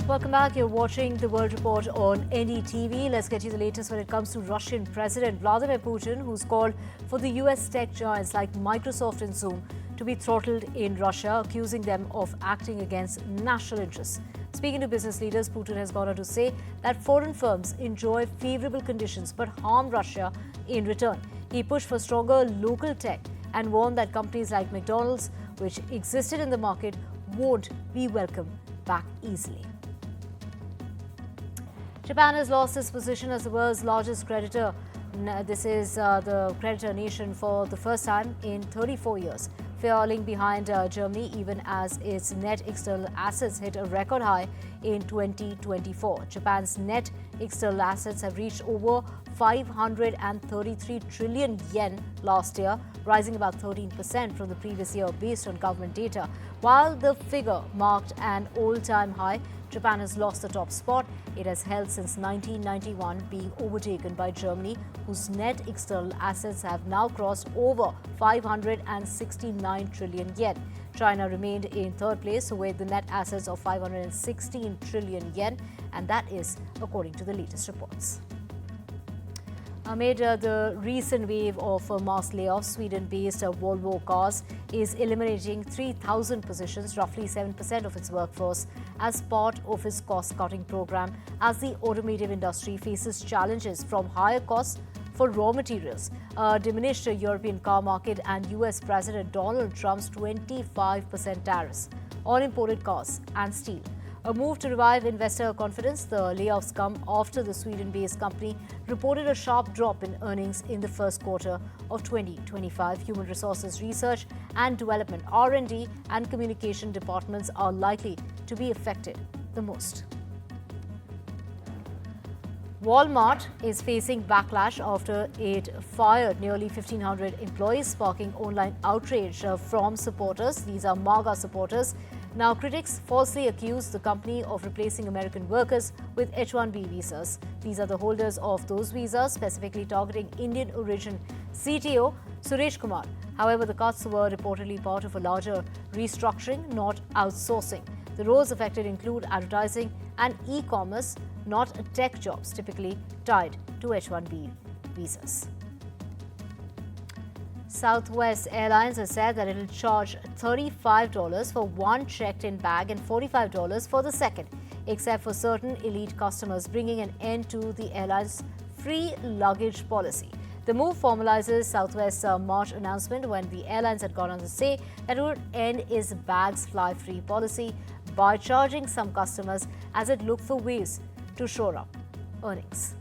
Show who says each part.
Speaker 1: Welcome back. You're watching the World Report on NDTV. Let's get you the latest when it comes to Russian President Vladimir Putin, who's called for the US tech giants like Microsoft and Zoom to be throttled in Russia, accusing them of acting against national interests. Speaking to business leaders, Putin has gone on to say that foreign firms enjoy favorable conditions but harm Russia in return. He pushed for stronger local tech and warned that companies like McDonald's, which existed in the market, won't be welcomed back easily. Japan has lost its position as the world's largest creditor. This is the creditor nation for the first time in 34 years, falling behind Germany even as its net external assets hit a record high in 2024. Japan's net external assets have reached over 533 trillion yen last year, rising about 13% from the previous year based on government data. While the figure marked an all-time high, Japan has lost the top spot it has held since 1991, being overtaken by Germany, whose net external assets have now crossed over 569 trillion yen. China remained in third place with the net assets of 516 trillion yen, and that is according to the latest reports. Amid the recent wave of mass layoffs, Sweden-based Volvo Cars is eliminating 3,000 positions, roughly 7% of its workforce, as part of its cost-cutting program, as the automotive industry faces challenges from higher costs for raw materials, a diminished European car market, and US President Donald Trump's 25% tariffs on imported cars and steel. A move to revive investor confidence, the layoffs come after the Sweden-based company reported a sharp drop in earnings in the first quarter of 2025. Human resources research and development, R&D, and communication departments are likely to be affected the most. Walmart is facing backlash after it fired nearly 1,500 employees, sparking online outrage from supporters. These are MAGA supporters. Now, critics falsely accuse the company of replacing American workers with H-1B visas. These are the holders of those visas, specifically targeting Indian origin CTO Suresh Kumar. However, the cuts were reportedly part of a larger restructuring, not outsourcing. The roles affected include advertising and e-commerce, not tech jobs typically tied to H-1B visas. Southwest Airlines has said that it will charge $35 for one checked-in bag and $45 for the second, except for certain elite customers, bringing an end to the airline's free luggage policy. The move formalizes Southwest's March announcement when the airlines had gone on to say that it would end its bags fly free policy by charging some customers as it looked for ways to shore up earnings.